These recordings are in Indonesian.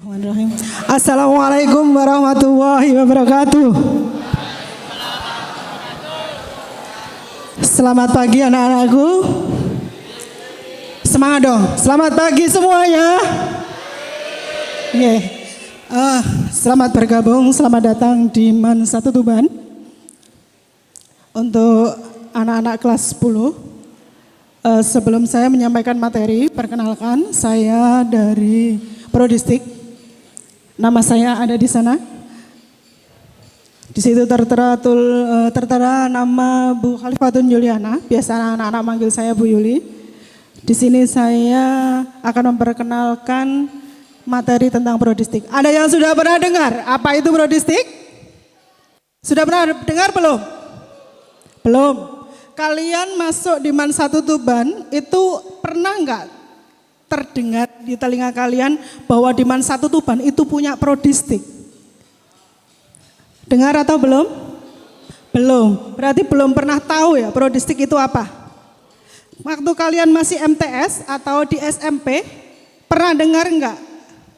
Bismillahirrahmanirrahim. Assalamualaikum warahmatullahi wabarakatuh. Selamat pagi anak-anakku. Semangat dong. Selamat pagi semuanya. Selamat bergabung, selamat datang di MAN 1 Tuban. Untuk anak-anak kelas 10, sebelum saya menyampaikan materi, perkenalkan saya dari Prodistik. Nama saya ada di sana. Di situ tertera nama Bu Khalifatun Yuliana, biasa anak-anak manggil saya Bu Yuli. Di sini saya akan memperkenalkan materi tentang Prodistik. Ada yang sudah pernah dengar apa itu Prodistik? Sudah pernah dengar belum? Belum. Kalian masuk di MAN 1 Tuban itu pernah enggak terdengar di telinga kalian bahwa di MAN 1 Tuban itu punya Prodistik? Dengar atau belum? Belum. Berarti belum pernah tahu ya Prodistik itu apa? Waktu kalian masih MTS atau di SMP, pernah dengar enggak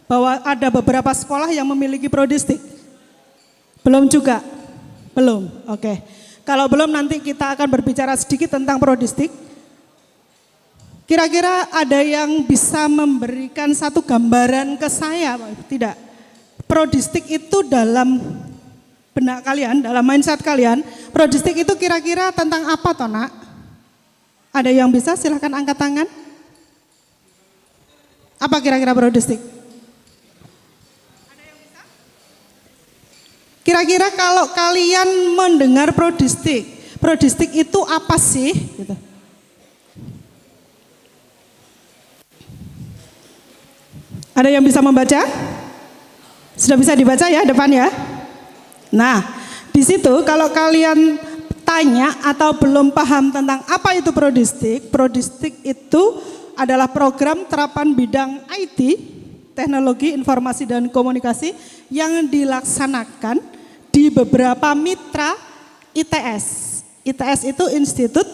bahwa ada beberapa sekolah yang memiliki Prodistik? Belum juga? Belum, oke. Kalau belum nanti kita akan berbicara sedikit tentang Prodistik. Kira-kira ada yang bisa memberikan satu gambaran ke saya? Tidak. Prodistik itu dalam benak kalian, dalam mindset kalian, Prodistik itu kira-kira tentang apa toh nak? Ada yang bisa? Silahkan angkat tangan. Apa kira-kira Prodistik? Kira-kira kalau kalian mendengar Prodistik, Prodistik itu apa sih? Gitu. Ada yang bisa membaca? Sudah bisa dibaca ya depan ya? Nah, di situ kalau kalian tanya atau belum paham tentang apa itu Prodistik, Prodistik itu adalah program terapan bidang IT, teknologi informasi dan komunikasi yang dilaksanakan di beberapa mitra ITS. ITS itu Institut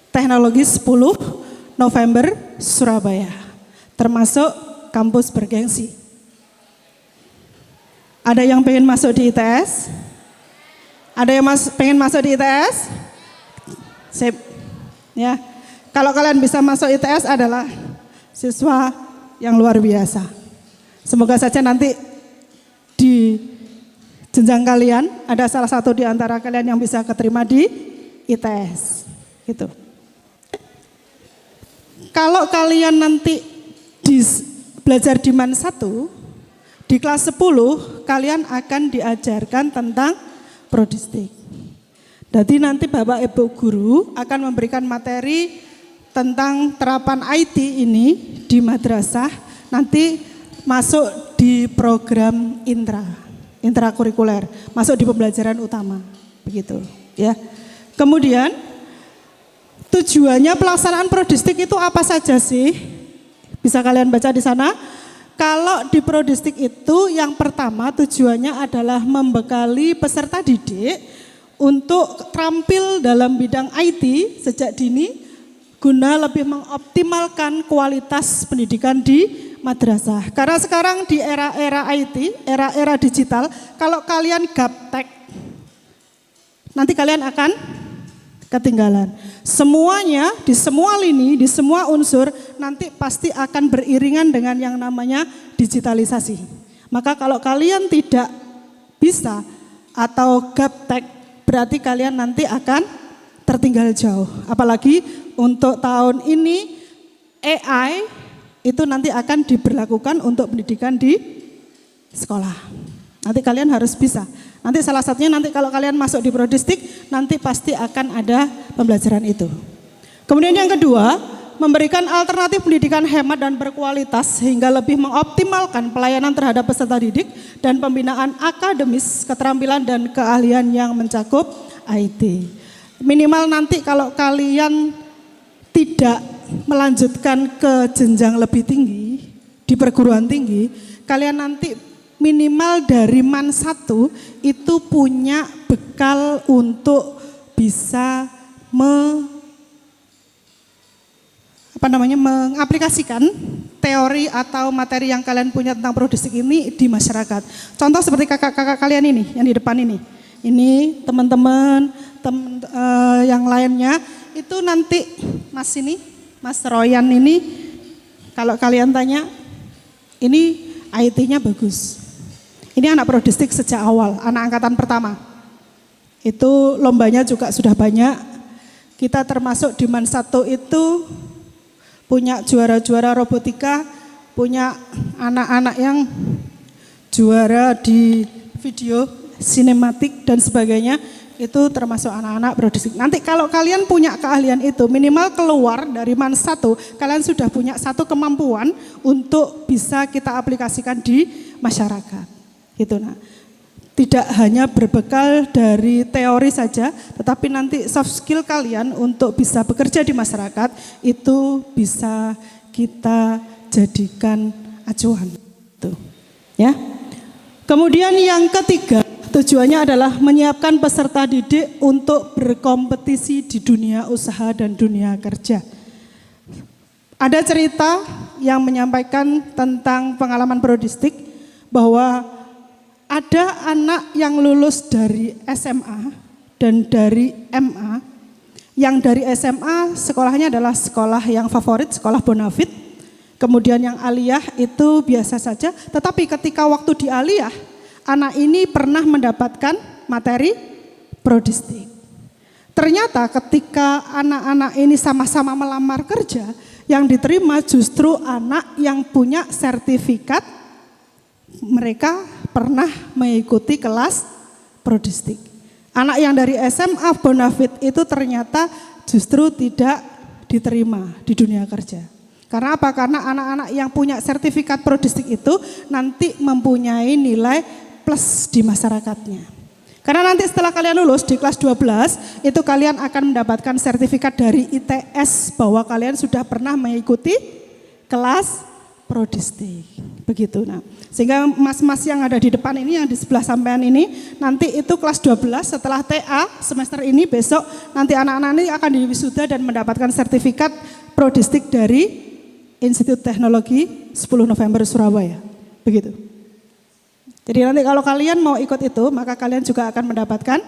Teknologi 10 November Surabaya, termasuk kampus bergengsi. Ada yang pengen masuk di ITS? Ada yang pengen masuk di ITS? Sip. Ya. Kalau kalian bisa masuk ITS adalah siswa yang luar biasa. Semoga saja nanti di jenjang kalian ada salah satu di antara kalian yang bisa keterima di ITS. Gitu. Kalau kalian nanti belajar di MAN 1, di kelas 10 kalian akan diajarkan tentang Prodistik. Jadi nanti Bapak Ibu Guru akan memberikan materi tentang terapan IT ini di madrasah, nanti masuk di program intrakurikuler, masuk di pembelajaran utama, begitu ya. Kemudian tujuannya pelaksanaan Prodistik itu apa saja sih? Bisa kalian baca di sana. Kalau di Prodistik itu yang pertama tujuannya adalah membekali peserta didik untuk terampil dalam bidang IT sejak dini guna lebih mengoptimalkan kualitas pendidikan di madrasah. Karena sekarang di era-era IT, era-era digital, kalau kalian gaptek, nanti kalian akan ketinggalan. Semuanya, di semua lini, di semua unsur, nanti pasti akan beriringan dengan yang namanya digitalisasi. Maka kalau kalian tidak bisa atau gaptek, berarti kalian nanti akan tertinggal jauh. Apalagi untuk tahun ini, AI itu nanti akan diberlakukan untuk pendidikan di sekolah. Nanti kalian harus bisa. Nanti salah satunya nanti kalau kalian masuk di Prodistik, nanti pasti akan ada pembelajaran itu. Kemudian yang kedua, memberikan alternatif pendidikan hemat dan berkualitas sehingga lebih mengoptimalkan pelayanan terhadap peserta didik dan pembinaan akademis, keterampilan dan keahlian yang mencakup IT. Minimal nanti kalau kalian tidak melanjutkan ke jenjang lebih tinggi di perguruan tinggi, kalian nanti minimal dari MAN 1 itu punya bekal untuk bisa mengaplikasikan teori atau materi yang kalian punya tentang prodistik ini di masyarakat. Contoh seperti kakak-kakak kalian ini yang di depan ini. Ini teman-teman yang lainnya itu nanti Mas Royan ini kalau kalian tanya ini IT-nya bagus. Ini anak prodistik sejak awal, anak angkatan pertama. Itu lombanya juga sudah banyak. Kita termasuk di MAN 1 itu punya juara-juara robotika, punya anak-anak yang juara di video, sinematik dan sebagainya, itu termasuk anak-anak prodistik. Nanti kalau kalian punya keahlian itu, minimal keluar dari MAN 1, kalian sudah punya satu kemampuan untuk bisa kita aplikasikan di masyarakat. Gitu nah. Tidak hanya berbekal dari teori saja, tetapi nanti soft skill kalian untuk bisa bekerja di masyarakat itu bisa kita jadikan acuan. Tuh. Ya. Kemudian yang ketiga, tujuannya adalah menyiapkan peserta didik untuk berkompetisi di dunia usaha dan dunia kerja. Ada cerita yang menyampaikan tentang pengalaman prodistik bahwa ada anak yang lulus dari SMA dan dari MA, yang dari SMA sekolahnya adalah sekolah yang favorit, sekolah bonafit, kemudian yang aliyah itu biasa saja, tetapi ketika waktu di aliyah, anak ini pernah mendapatkan materi prodistik. Ternyata ketika anak-anak ini sama-sama melamar kerja, yang diterima justru anak yang punya sertifikat mereka pernah mengikuti kelas prodistik. Anak yang dari SMA bonafit itu ternyata justru tidak diterima di dunia kerja. Karena apa? Karena anak-anak yang punya sertifikat prodistik itu nanti mempunyai nilai plus di masyarakatnya. Karena nanti setelah kalian lulus di kelas 12, itu kalian akan mendapatkan sertifikat dari ITS bahwa kalian sudah pernah mengikuti kelas prodistik. Begitu. Nah, sehingga mas-mas yang ada di depan ini, yang di sebelah sampean ini, nanti itu kelas 12 setelah TA semester ini, besok nanti anak-anak ini akan diwisuda dan mendapatkan sertifikat prodistik dari Institut Teknologi 10 November Surabaya. Begitu. Jadi nanti kalau kalian mau ikut itu, maka kalian juga akan mendapatkan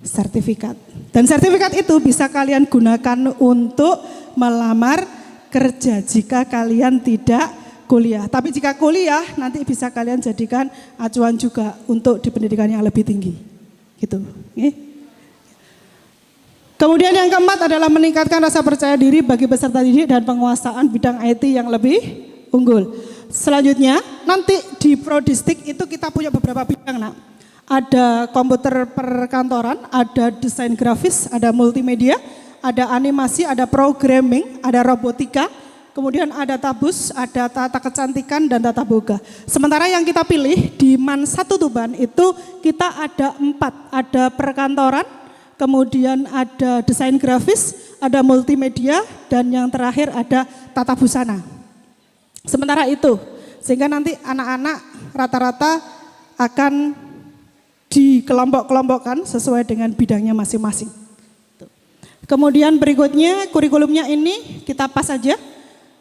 sertifikat. Dan sertifikat itu bisa kalian gunakan untuk melamar kerja jika kalian tidak kuliah. Tapi jika kuliah nanti bisa kalian jadikan acuan juga untuk di pendidikan yang lebih tinggi. Gitu. Kemudian yang keempat adalah meningkatkan rasa percaya diri bagi peserta didik dan penguasaan bidang IT yang lebih unggul. Selanjutnya nanti di prodistik itu kita punya beberapa bidang nak. Ada komputer perkantoran, ada desain grafis, ada multimedia, ada animasi, ada programming, ada robotika, kemudian ada tabus, ada tata kecantikan dan tata boga. Sementara yang kita pilih di MAN 1 Tuban itu kita ada 4, ada perkantoran, kemudian ada desain grafis, ada multimedia, dan yang terakhir ada tata busana. Sementara itu, sehingga nanti anak-anak rata-rata akan dikelompok-kelompokkan sesuai dengan bidangnya masing-masing. Kemudian berikutnya kurikulumnya ini kita pas saja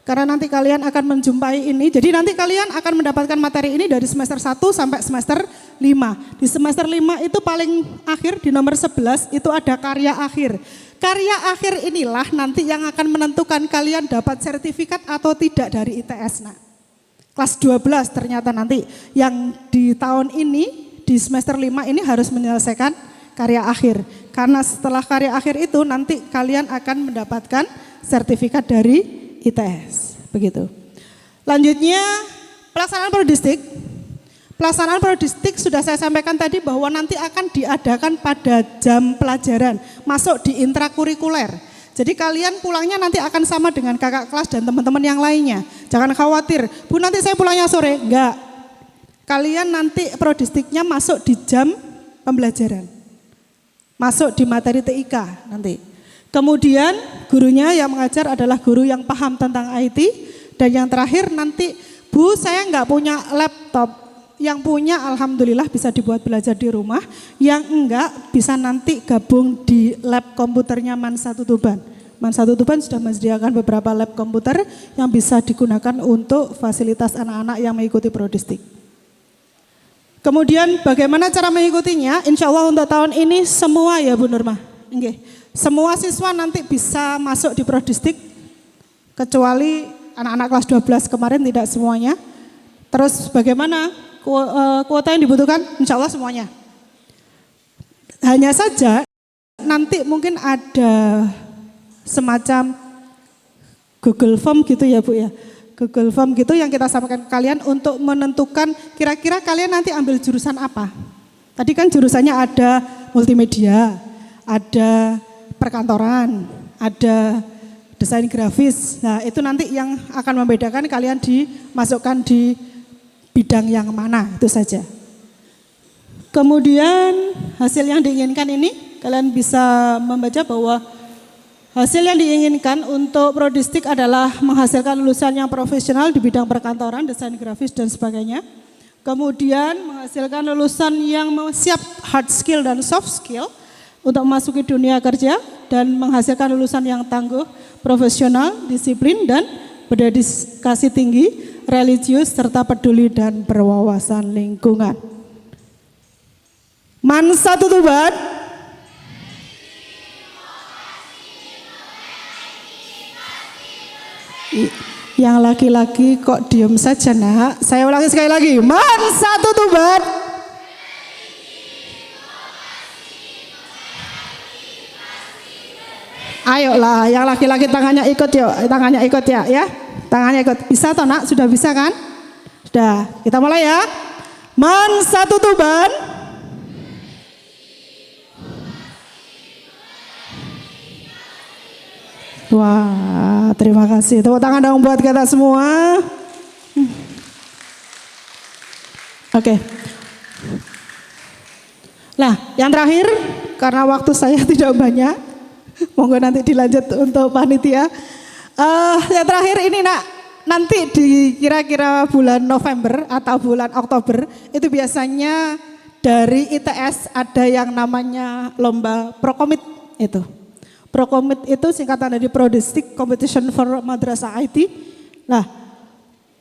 karena nanti kalian akan menjumpai ini. Jadi nanti kalian akan mendapatkan materi ini dari semester 1 sampai semester 5. Di semester 5 itu paling akhir di nomor 11 itu ada karya akhir. Karya akhir inilah nanti yang akan menentukan kalian dapat sertifikat atau tidak dari ITS. Nah, kelas 12 ternyata nanti yang di tahun ini di semester 5 ini harus menyelesaikan karya akhir. Karena setelah karya akhir itu nanti kalian akan mendapatkan sertifikat dari ITS. Begitu. Lanjutnya pelaksanaan prodistik. Pelaksanaan prodistik sudah saya sampaikan tadi bahwa nanti akan diadakan pada jam pelajaran, masuk di intrakurikuler. Jadi kalian pulangnya nanti akan sama dengan kakak kelas dan teman-teman yang lainnya. Jangan khawatir, Bu nanti saya pulangnya sore. Enggak. Kalian nanti prodistiknya masuk di jam pembelajaran. Masuk di materi TIK nanti. Kemudian gurunya yang mengajar adalah guru yang paham tentang IT. Dan yang terakhir nanti, Bu saya enggak punya laptop. Yang punya alhamdulillah bisa dibuat belajar di rumah. Yang enggak bisa nanti gabung di lab komputernya MAN 1 Tuban. Man 1 Tuban sudah menyediakan beberapa lab komputer yang bisa digunakan untuk fasilitas anak-anak yang mengikuti prodistik. Kemudian bagaimana cara mengikutinya? Insya Allah untuk tahun ini semua ya Bu Nurma. Oke. Semua siswa nanti bisa masuk di prodistik kecuali anak-anak kelas 12 kemarin tidak semuanya. Terus bagaimana kuota yang dibutuhkan? Insya Allah semuanya. Hanya saja nanti mungkin ada semacam Google Form gitu ya Bu ya. Google Form gitu yang kita sampaikan ke kalian untuk menentukan kira-kira kalian nanti ambil jurusan apa. Tadi kan jurusannya ada multimedia, ada perkantoran, ada desain grafis. Nah itu nanti yang akan membedakan kalian dimasukkan di bidang yang mana, itu saja. Kemudian hasil yang diinginkan ini, kalian bisa membaca bahwa hasil yang diinginkan untuk prodistik adalah menghasilkan lulusan yang profesional di bidang perkantoran, desain grafis dan sebagainya. Kemudian menghasilkan lulusan yang siap hard skill dan soft skill untuk memasuki dunia kerja dan menghasilkan lulusan yang tangguh, profesional, disiplin dan berdedikasi tinggi, religius serta peduli dan berwawasan lingkungan. Man 1 Tuban. Yang laki-laki kok diem saja nak? Saya ulangi sekali lagi. Man 1 Tuban. Ayolah, yang laki-laki tangannya ikut yuk, tangannya ikut ya, tangannya ikut. Bisa toh nak? Sudah bisa kan? Sudah, kita mulai ya. Man 1 Tuban. Wah, terima kasih. Tepuk tangan dong buat kita semua. Oke. Nah, yang terakhir, karena waktu saya tidak banyak. Monggo nanti dilanjut untuk panitia. Yang terakhir ini nak, nanti di kira-kira bulan November atau bulan Oktober itu biasanya dari ITS ada yang namanya lomba Prokomit itu. Prokomit itu singkatan dari Prodistik Competition for Madrasah IT. Nah,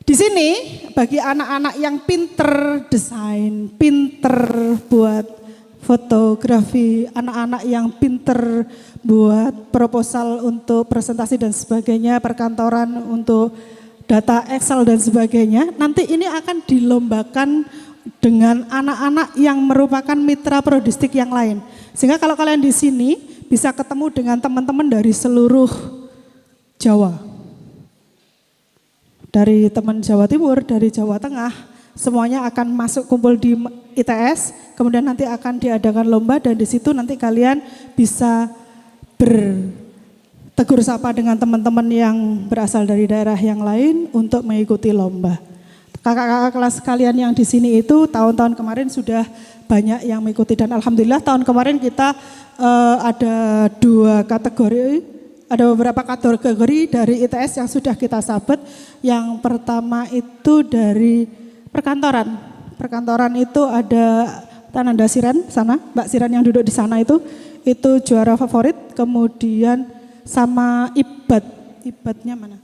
di sini bagi anak-anak yang pinter desain, pinter buat fotografi, anak-anak yang pinter buat proposal untuk presentasi dan sebagainya, perkantoran untuk data Excel dan sebagainya, nanti ini akan dilombakan dengan anak-anak yang merupakan mitra prodistik yang lain. Sehingga kalau kalian di sini bisa ketemu dengan teman-teman dari seluruh Jawa. Dari teman Jawa Timur, dari Jawa Tengah, semuanya akan masuk kumpul di ITS, kemudian nanti akan diadakan lomba dan di situ nanti kalian bisa bertegur sapa dengan teman-teman yang berasal dari daerah yang lain untuk mengikuti lomba. Kakak-kakak kelas kalian yang di sini itu tahun-tahun kemarin sudah banyak yang mengikuti dan alhamdulillah tahun kemarin kita ada 2 kategori, ada beberapa kategori dari ITS yang sudah kita sabet. Yang pertama itu dari perkantoran. Perkantoran itu ada Tananda Siran sana, Mbak Siran yang duduk di sana itu juara favorit. Kemudian sama Ibadnya mana?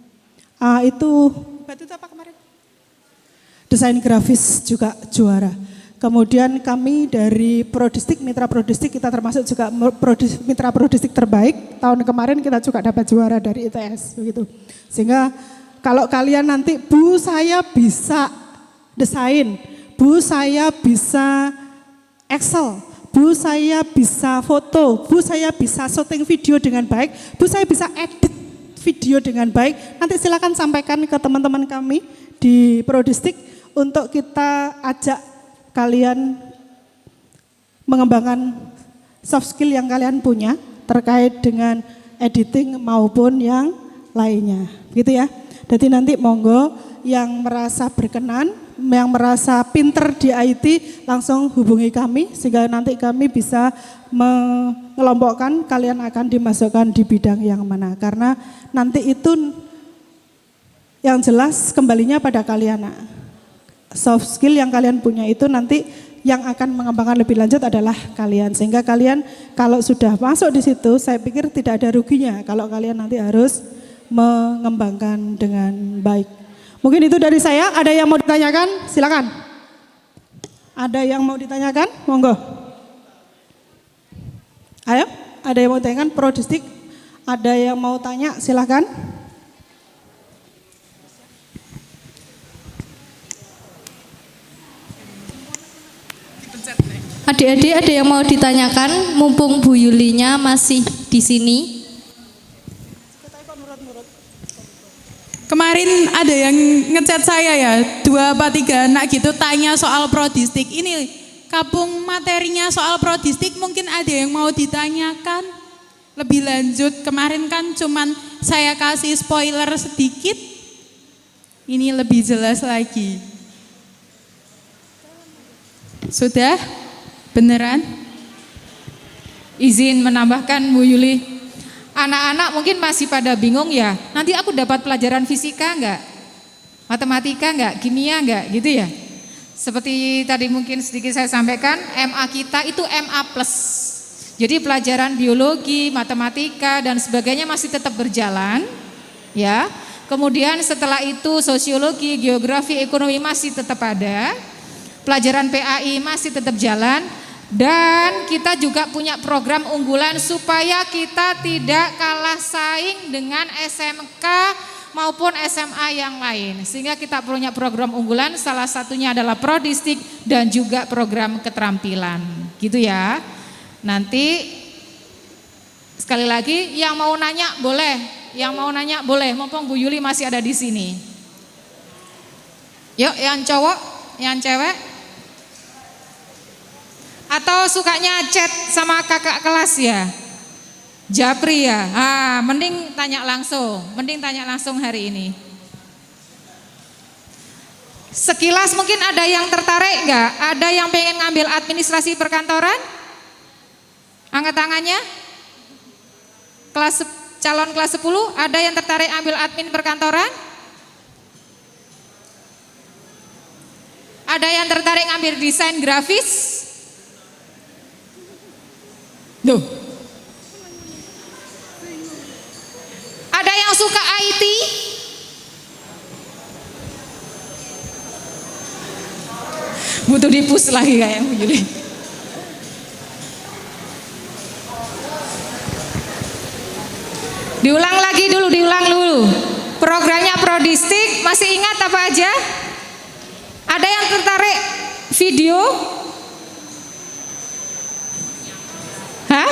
Ibad itu apa kemarin? Desain grafis juga juara. Kemudian kami dari Prodistik, Mitra Prodistik kita termasuk juga Mitra Prodistik terbaik. Tahun kemarin kita juga dapat juara dari ITS begitu. Sehingga kalau kalian nanti, Bu saya bisa desain, Bu saya bisa Excel, Bu saya bisa foto, Bu saya bisa syuting video dengan baik, Bu saya bisa edit video dengan baik. Nanti silakan sampaikan ke teman-teman kami di Prodistik untuk kita ajak kalian mengembangkan soft skill yang kalian punya terkait dengan editing maupun yang lainnya, gitu ya. Jadi nanti monggo yang merasa berkenan, yang merasa pinter di IT langsung hubungi kami sehingga nanti kami bisa mengelompokkan kalian akan dimasukkan di bidang yang mana. Karena nanti itu yang jelas kembalinya pada kalian. Soft skill yang kalian punya itu nanti yang akan mengembangkan lebih lanjut adalah kalian. Sehingga kalian kalau sudah masuk di situ, saya pikir tidak ada ruginya kalau kalian nanti harus mengembangkan dengan baik. Mungkin itu dari saya. Ada yang mau ditanyakan? Silakan. Ada yang mau ditanyakan? Monggo. Ayo, ada yang mau ditanyakan? Prodistik. Ada yang mau tanya? Silakan. Adik-adik ada yang mau ditanyakan, mumpung Bu Yulinya masih di sini. Kemarin ada yang ngechat saya ya, 2 apa 3 anak gitu tanya soal prodistik. Ini kapung materinya soal prodistik, mungkin ada yang mau ditanyakan lebih lanjut. Kemarin kan cuman saya kasih spoiler sedikit, ini lebih jelas lagi. Sudah? Beneran? Izin menambahkan Bu Yuli, anak-anak mungkin masih pada bingung ya, nanti aku dapat pelajaran fisika enggak? Matematika enggak? Kimia enggak? Gitu ya. Seperti tadi mungkin sedikit saya sampaikan, MA kita itu MA+. Jadi pelajaran biologi, matematika dan sebagainya masih tetap berjalan ya. Kemudian setelah itu sosiologi, geografi, ekonomi masih tetap ada. Pelajaran PAI masih tetap jalan. Dan kita juga punya program unggulan supaya kita tidak kalah saing dengan SMK maupun SMA yang lain. Sehingga kita punya program unggulan, salah satunya adalah Prodistik dan juga program keterampilan. Gitu ya. Nanti sekali lagi yang mau nanya boleh, yang mau nanya boleh, mumpung Bu Yuli masih ada di sini. Yuk yang cowok, yang cewek. Atau sukanya chat sama kakak kelas ya? Japri ya? Mending tanya langsung hari ini. Sekilas mungkin ada yang tertarik enggak? Ada yang pengen ngambil administrasi perkantoran? Angkat tangannya. Calon kelas 10, ada yang tertarik ambil admin perkantoran? Ada yang tertarik ngambil desain grafis? Duh. Ada yang suka IT? Butuh dipus lagi kayak Bu Yuli. Diulang dulu. Programnya Prodistik, masih ingat apa aja? Ada yang tertarik video? Hah?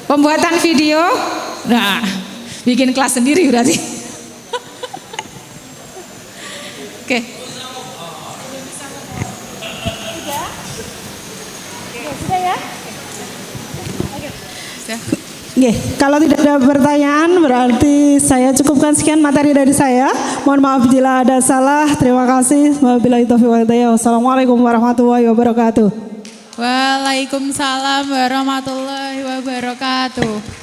Pembuatan video? Nah, bikin kelas sendiri berarti. Oke. Sudah ya? Oke, kalau tidak ada pertanyaan berarti saya cukupkan sekian materi dari saya. Mohon maaf bila ada salah. Terima kasih. Wabillahi taufiq wal hidayah. Wassalamualaikum warahmatullahi wabarakatuh. Waalaikumsalam warahmatullahi wabarakatuh.